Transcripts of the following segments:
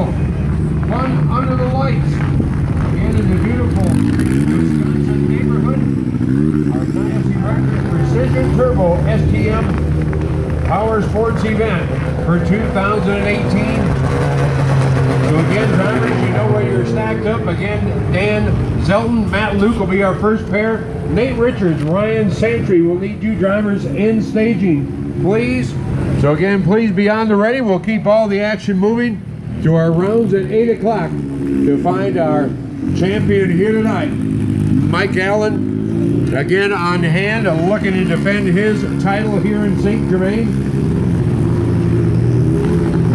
Trail. Fun under the lights. Again, in the beautiful Wisconsin neighborhood. Our Dynasty Record Precision Turbo STM Power Sports event for 2018. So again, drivers, you know where you're stacked up. Again, Dan Zelton, Matt Luke will be our first pair. Nate Richards, Ryan Santry will need you drivers in staging, please. So again, please be on the ready. We'll keep all the action moving to our rounds at 8 o'clock to find our champion here tonight. Mike Allen, again on hand, looking to defend his title here in St. Germain.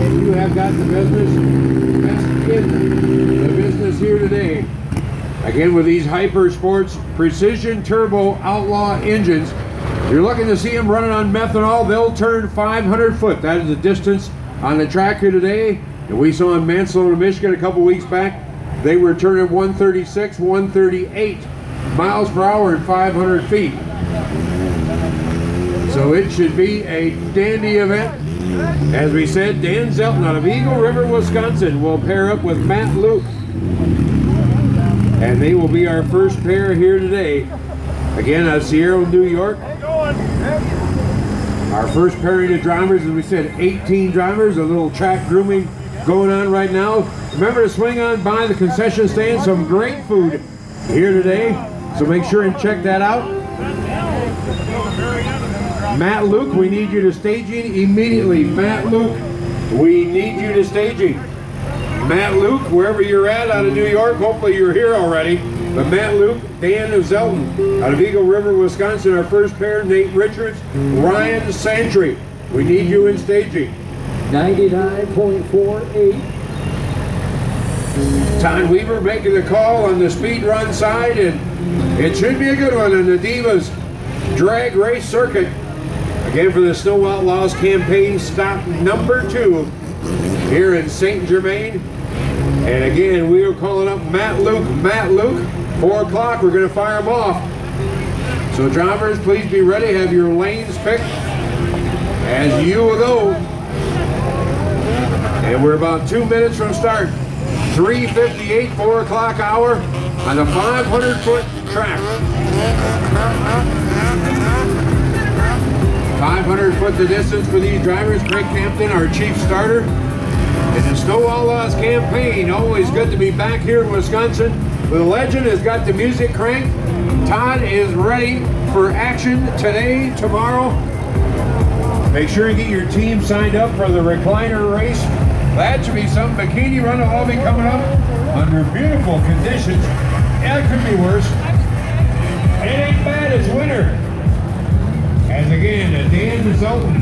And you have got the business, best in the business here today. Again, with these Hyper Sports Precision Turbo Outlaw engines, you're looking to see them running on methanol. They'll turn 500 foot. That is the distance on the track here today. And we saw in Mansell, Michigan a couple weeks back, they were turning 136, 138 miles per hour at 500 feet. So it should be a dandy event. As we said, Dan Zelton out of Eagle River, Wisconsin will pair up with Matt Luke. And they will be our first pair here today. Again, out of Sierra, New York. Our first pairing of drivers, as we said, 18 drivers, a little track grooming going on right now. Remember to swing on by the concession stand, some great food here today. So make sure and check that out. Matt Luke, we need you to staging immediately. Matt Luke, we need you to staging. Matt Luke, wherever you're at out of New York, hopefully you're here already. But Matt Luke, Dan Zelton out of Eagle River, Wisconsin, our first pair, Nate Richards, Ryan Santry. We need you in staging. 99.48. Todd Weaver making the call on the speed run side, and it should be a good one on the Divas drag race circuit. Again, for the Snow Outlaws campaign, stop number 2 here in St. Germain. And again, we are calling up Matt Luke. Matt Luke, 4 o'clock, we're going to fire them off. So drivers, please be ready, have your lanes picked as you will go. And we're about 2 minutes from start. 3:58, 4 o'clock hour on the 500-foot track. 500 foot the distance for these drivers. Craig Campton, our chief starter. In the Snow Outlaws campaign, always good to be back here in Wisconsin. The legend has got the music cranked. Todd is ready for action today, tomorrow. Make sure you get your team signed up for the recliner race. That should be some bikini run will all be coming up under beautiful conditions. Yeah, it could be worse. It ain't bad, it's winter. As again, Dan Zelton,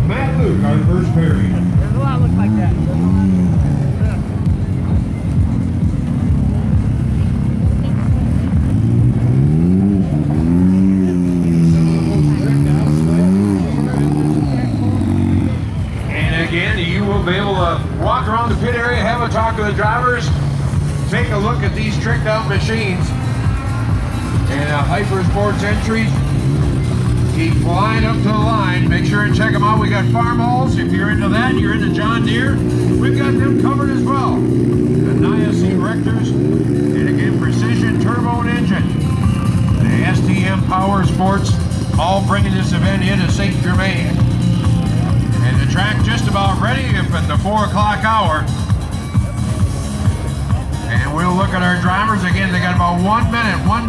Matt Luke, our first pairing. There's a lot look like that. And again, you will be able to walk around the pit area, have a talk to the drivers, take a look at these tricked out machines and Hyper Sports entries. Keep flying up to the line. Make sure and check them out. We got farm hauls. If you're into that, you're into John Deere, we've got them covered as well. The ST Rectors, and again, Precision Turbo engine. The STM Power Sports, all bringing this event into St. Germain. And the track just about ready at the 4 o'clock hour. And we'll look at our drivers. Again, they got about 1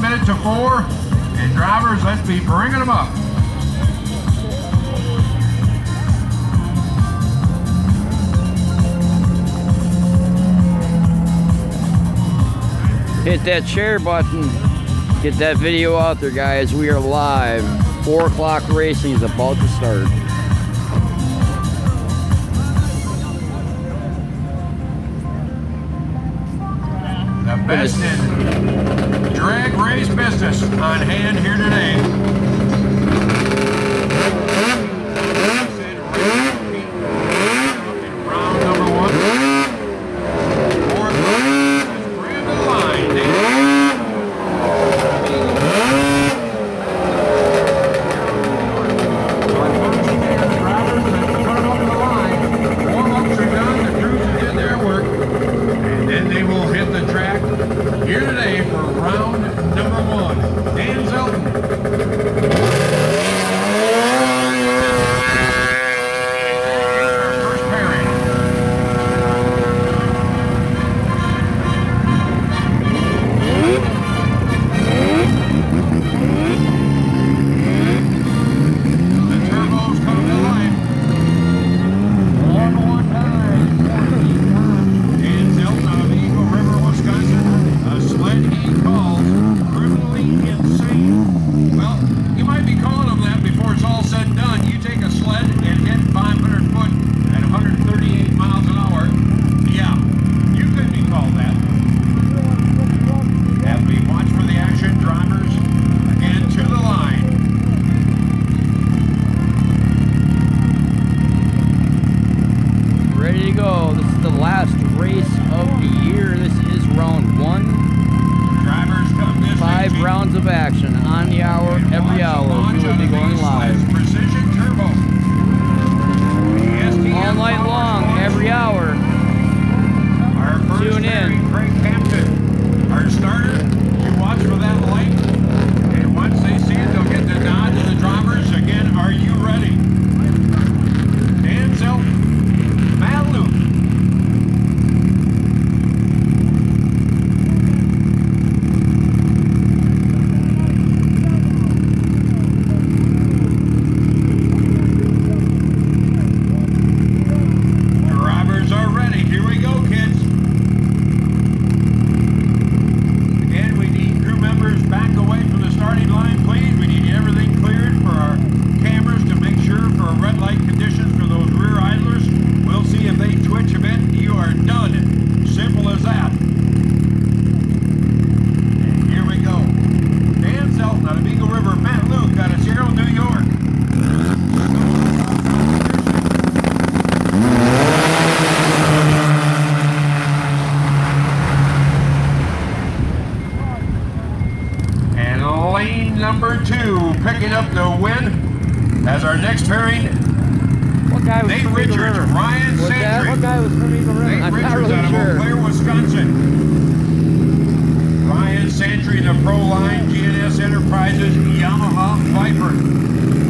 minute to 4. And drivers, let's be bringing them up. Hit that share button. Get that video out there, guys. We are live. 4 o'clock racing is about to start. The best in drag race business on hand here today. Round number 1. 4 o'clock. Bring the line. Warm-ups are done. The crews are doing their work. ready to go. This is the last race of the year. This is round 1. Drivers come this 5 rounds of action on the hour, every hour. We will be going live. Precision Turbo. All night long, every hour. Our first Tune in. Craig Hampton. Our starter, you watch for that light. And once they see it, they'll get the nod to the drivers. Again, are you ready? Hands up. Matt Luke. Drivers are ready. Here we go, kids. Again, we need crew members back away from the starting line, please. We need everything cleared for our cameras to make sure for red light conditions for those rear idlers. We'll see if they twitch a bit. You are done. Simple as that. And here we go. Dan Selton out of Eagle River. Matt Luke out of Seattle, New York. And lane number 2 picking up the win as our next pairing. What guy was Nate from Eagle Richards, River? Ryan What Sandry. guy was from Eagle River? Nate I'm not Richards really out of Eau sure. Claire, Wisconsin. Ryan Sandry, the Pro Line GNS Enterprises Yamaha Viper.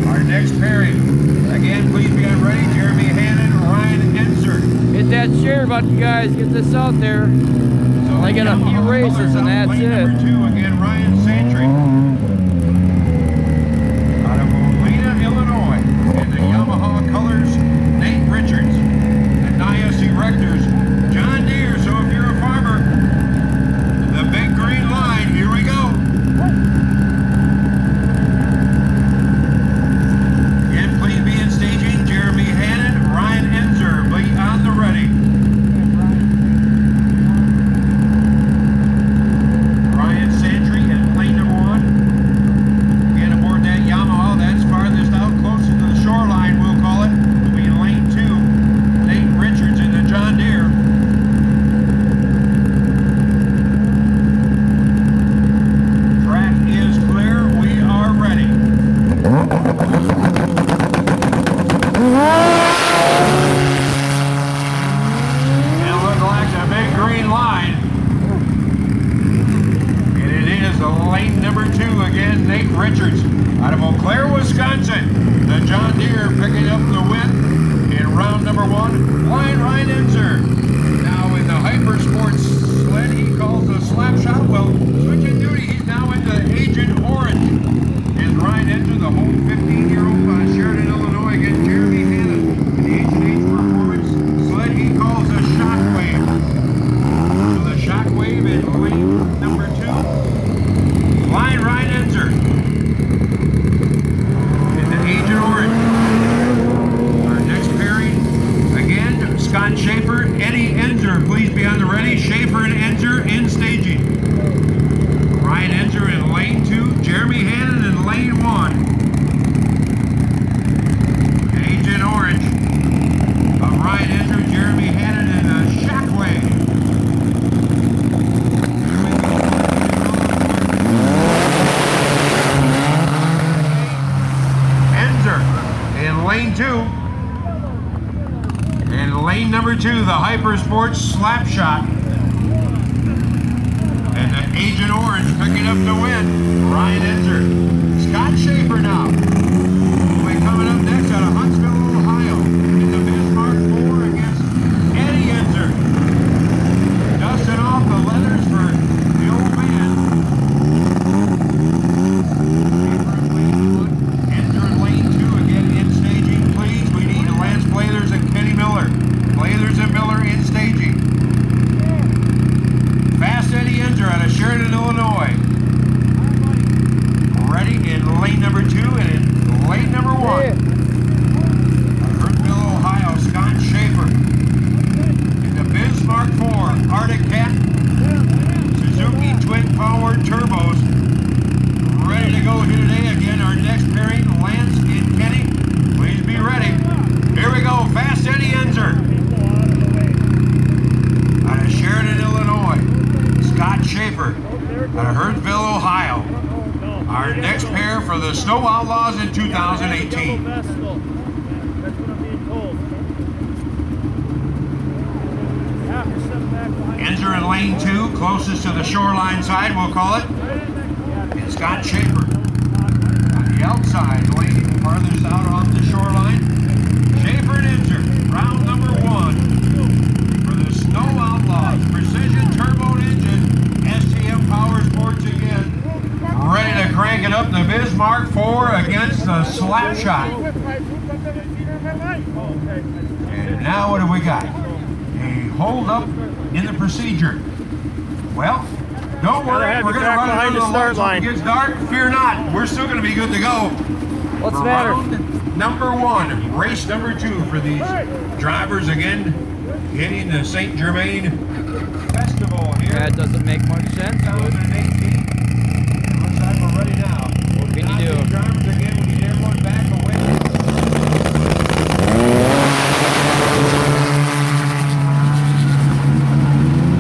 Our next pairing. Again, please be on ready. Jeremy Hannon, Ryan Enzer. Hit that share button, guys. Get this out there. So Only got a few Yamaha races colors and out that's lane it. Number 2, again, Ryan Sandry. Out of Molina, Illinois. And the Yamaha colors, Nate Richards. The Nias Erectors, John Deere. So if you're a farmer, the big green line, here we go. Again, please be in staging. Jeremy Hannon, Ryan Enzer, be on the ready. Ryan Sandry in lane number 1. Again, aboard that Yamaha, that's farthest out, closer to the shoreline, we'll call it. Will be in lane 2. Nate Richards in the John Deere. Track is clear. We are ready. It looks like a big green line. And it is lane number 2 again, Nate Richards out of Eau Claire, Wisconsin. The John Deere picking up the win in round number 1. Ryan Enzer. Now in the Hyper Sports sled, he calls the slap shot. Well, switching duty, he's now in the Agent Orange. Is Ryan Enzer, the whole 15-year-old out of Sheridan, Illinois, against Jeremy Hannon. In the Agent H Performance sled, he calls the Shockwave. So the Shockwave in lane number 2. Ryan Enzer in the Agent Orange. Our next pairing, again, Scott Schaefer, Eddie Enzer. Please be on the ready. Schaefer and Enzer in staging. Ryan Enzer in lane 2. Jeremy Hannon in lane 1. Agent Orange of Ryan Enzer, Jeremy Hannon in the Shockwave. Enzer in lane 2. And lane number 2, the Hyper Sports Slap Shot. And the Agent Orange picking up the win, Ryan Enzer. Scott Schaefer now. We'll be coming up next out of Huntsville, Ohio. In the Bismarck 4 against Eddie Enzer. Dusting off the leathers for the old man. Enzer in lane 2 again in staging, please. We need Lance Blathers and Kenny Miller. Blathers and Miller in staging. Fast Eddie Enzer out of Sheridan, Illinois. Ready in lane number 2 and in lane number 1. Huntsville, Ohio, Scott Schaefer. In the Bismarck 4, Arctic Cat. Suzuki twin powered turbos. Ready to go here today. Again, our next pairing, Lance and Kenny. Please be ready. Here we go. Fast Eddie Enzer. the Snow Outlaws in 2018. That's what I'm being told. Enter in lane 2, closest to the shoreline side, we'll call it. And Scott Schaefer. On the outside, lane farthest out off the shoreline. Schaefer and Inzer, round number 1 for the Snow Outlaws. Precision turbo engine, STM Power Sports again. Ready to crank it up the Bismarck 4 against the Slapshot. And now what have we got? A hold up in the procedure. Well, don't worry, we're going to run behind the start line. It gets dark, fear not. We're still going to be good to go. What's the matter? Round number 1, race number 2 for these drivers again, hitting the St. Germain Festival here. That doesn't make much sense. 2018. It looks like we're ready now. What can you do? Drivers again, we need everyone back away.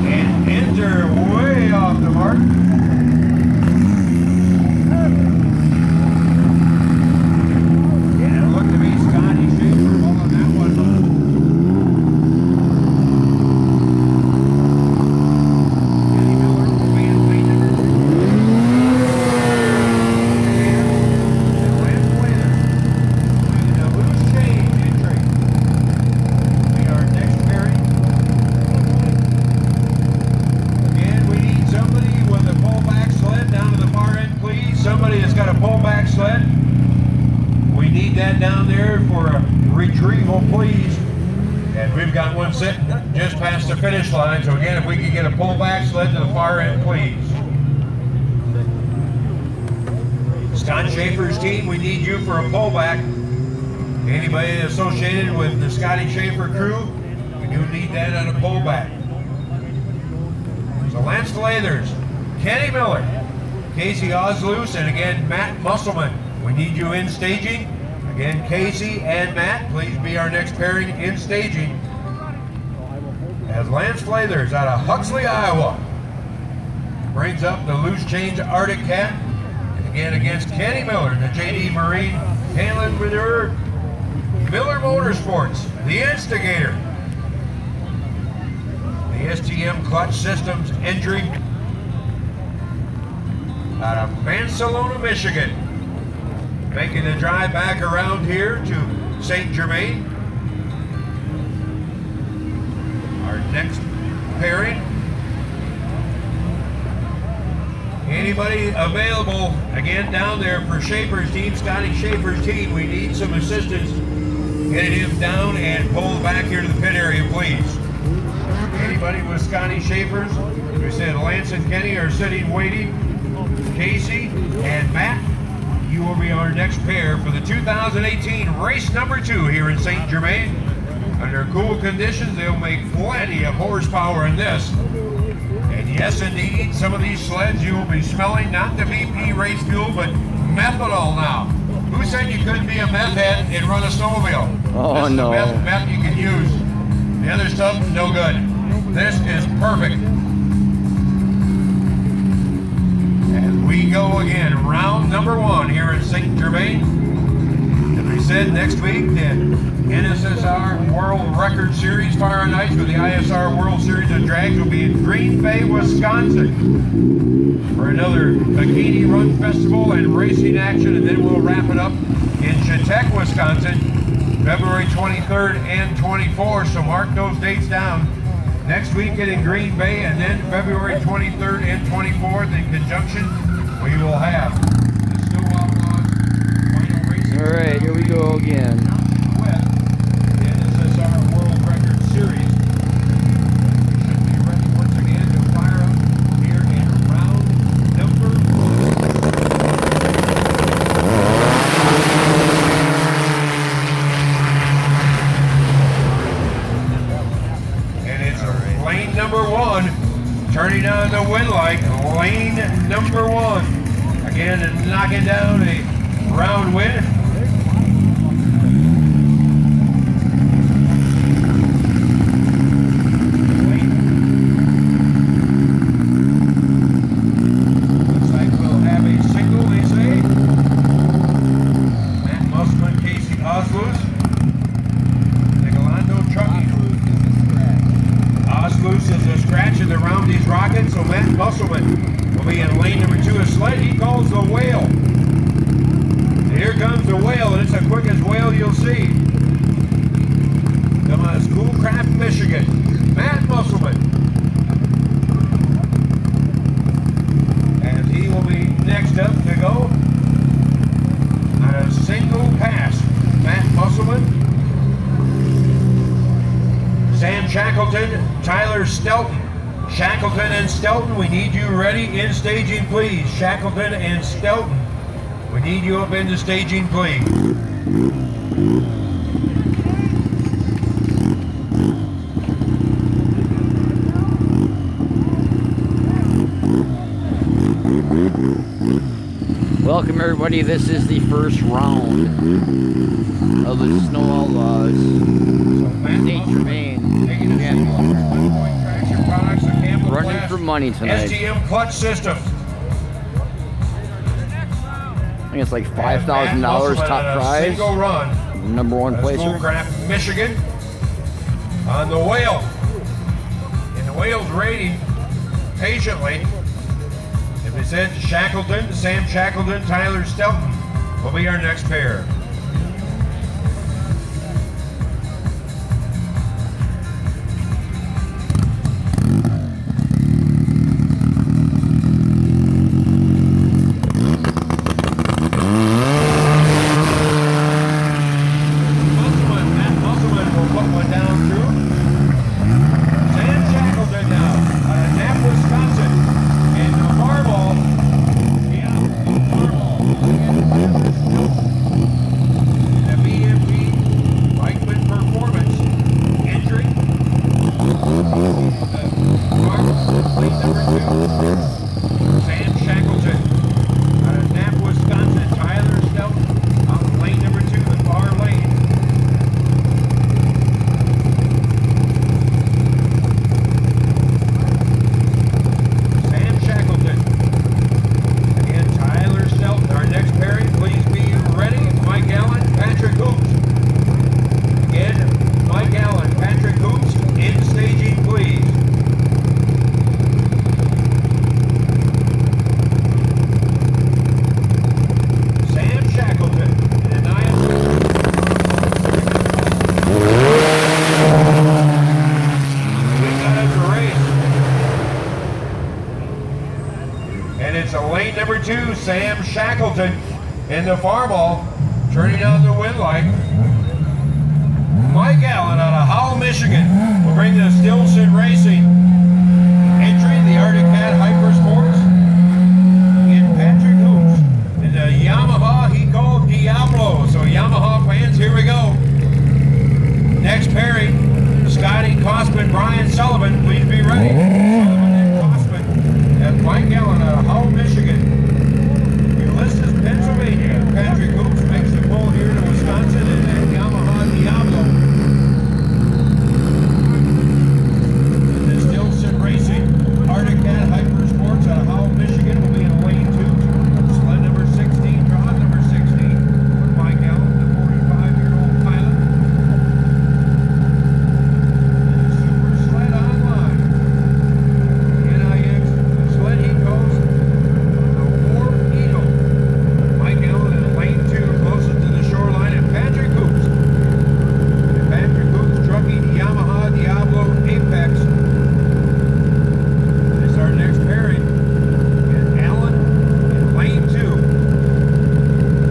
And enter way off the mark. Yeah, it looked to me Scotty Schaefer pulling that one up. Kenny Miller will be in lead. And Lance Wayner with a loose change entry. We are next pairing. Again, we need somebody with a pullback sled down to the far end, please. Somebody that's got a pullback sled. We need that down there for a retrieval, please. And we've got one sitting just past the finish line. So again, if we could get a pullback sled to the far end, please. Scott Schaefer's team, we need you for a pullback. Anybody associated with the Scotty Schaefer crew, we do need that on a pullback. So Lance Lathers, Kenny Miller, Casey Osloose, and again, Matt Musselman. We need you in staging. Again, Casey and Matt, please be our next pairing in staging. As Lance Lathers out of Huxley, Iowa, brings up the loose change Arctic Cat. And again, against Kenny Miller, the JD Marine Handling Manure, Miller Motorsports, the Instigator. The STM Clutch Systems entry out of Barcelona, Michigan. Making the drive back around here to St. Germain. Our next pairing. Anybody available, again down there for Schaefer's team, Scotty Schaefer's team, we need some assistance getting him down and pulled back here to the pit area, please. Anybody with Scotty Schaefer's? We said Lance and Kenny are sitting waiting. Casey and Matt, you will be our next pair for the 2018 race number 2 here in St. Germain. Under cool conditions, they'll make plenty of horsepower in this. And yes, indeed, some of these sleds you will be smelling not the BP race fuel, but methanol now. Who said you couldn't be a meth head and run a snowmobile? Oh, this is no. the best meth you can use. The other stuff, no good. This is perfect. And we go again, round number 1 here in St. Germain. As we said, next week, the NSSR World Record Series Fire Nights with the ISR World Series of Drags will be in Green Bay, Wisconsin for another Bikini Run Festival and racing action, and then we'll wrap it up in Chautauqua, Wisconsin, February 23rd and 24th. So mark those dates down. Next weekend in Green Bay, and then February 23rd and 24th in conjunction, we will have the Snow Outlaws final racing. All right, here we go again. With the NSSR World Record Series. We should be ready once again to fire up here in round number 1. And it's lane number 1, turning on the wind light, lane number 1. Again, and knocking down a round win. Looks like we'll have a single, they say. the Roundy's Rocket, so Matt Musselman will be in lane number 2 of sled. He calls the whale. And here comes the whale, and it's the quickest whale you'll see. Come on, Schoolcraft, Michigan. Matt Musselman. And he will be next up to go on a single pass. Matt Musselman. Sam Shackleton, Tyler Stelton. Shackleton and Stelton, we need you ready in staging, please. Shackleton and Stelton, we need you up into staging, please. Welcome everybody, this is the first round of the Snow Outlaws. ST Germain. Running for money tonight. STM clutch systems. I think it's like $5,000 top prize. Single run. Number 1 placer. Schoolcraft, Michigan. On the whale. And the whale's rating patiently. If it says Shackleton, Sam Shackleton, Tyler Stelton will be our next pair. Sam Shackleton out of Knapp, Wisconsin. Tyler Stelton out of lane number 2, the far lane. Sam Shackleton. Again, Tyler Stelton. Our next pairing, please be ready. Mike Allen, Patrick Hoops. Again, Mike Allen, Patrick Hoops, in staging, please. And it's a lane number 2, Sam Shackleton in the far ball, turning on the wind light. Mike Allen out of Howell, Michigan will bring the Stilson Racing entry, the Arctic Cat Hyper Sports. And Patrick Hoops in the Yamaha he called Diablo. So Yamaha fans, here we go. Next pairing, Scotty Cosman, Brian Sullivan, please be ready. Sullivan and Cosman. And Mike Allen out of Howell, Michigan. Ulysses, Pennsylvania. Patrick Hoops makes the pull here to Wisconsin, and then Yamaha Diablo. And the Stilson Racing, Arctic Cat Hyper Sports out of Howell, Michigan will be in lane 2. Sled number 16, draw number 16. Mike Allen, the 45-year-old pilot. Super Sled Online. NIX Sled Heat goes the War Eagle. Mike Allen in lane 2, closest to the shoreline, and Patrick Hoops. And Patrick Hoops trucking Yamaha Diablo Apex. This is our next pairing. And Allen in lane 2.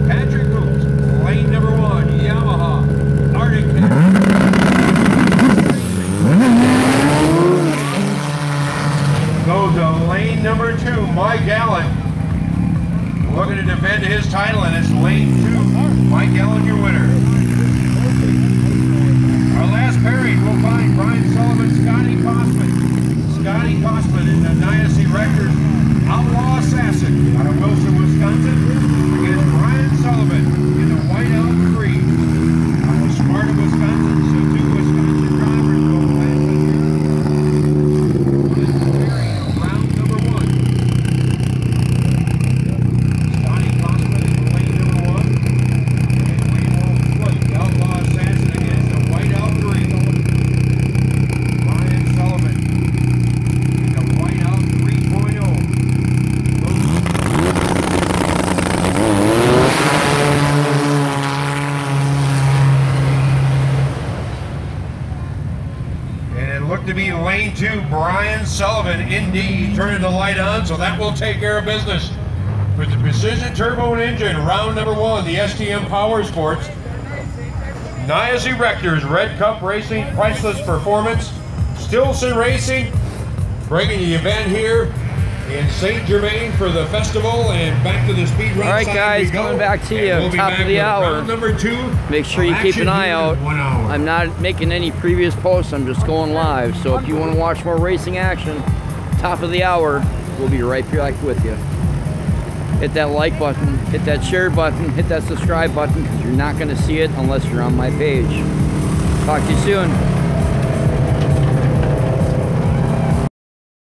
Patrick Hoops, lane number 1, Yamaha Arctic Cat. Goes to lane number 2, Mike Allen. Looking to defend his title, and it's lane 2. Mike Allen, your winner. Our last pairing, we'll find Brian Sullivan, Scotty Cosman. Scotty Cosman in the Dynasty Rectors Outlaw Assassin out of Wilson, Wisconsin. Against Brian Sullivan in the Whiteout 3 out of Sparta, Wisconsin. So 2 Wisconsin drivers go last here. This is pairing of round number 1. Scotty Cosman in lane number 1. And we will flip the Outlaw Assassin against the Whiteout 3. Brian Sullivan in the and look to be lane 2, Brian Sullivan, Indy, turning the light on, so that will take care of business. With the Precision Turbo Engine, round number 1, the STM Power Sports. Nias Erectors, Red Cup Racing, Priceless Performance, Stilson Racing, bringing the event here in St. Germain for the festival, and back to the speed run. All right, guys, coming back to you, top of the hour. Round number 2. Make sure you keep an eye out. I'm not making any previous posts, I'm just going live. So if you want to watch more racing action, top of the hour, we'll be right back with you. Hit that like button, hit that share button, hit that subscribe button, because you're not going to see it unless you're on my page. Talk to you soon.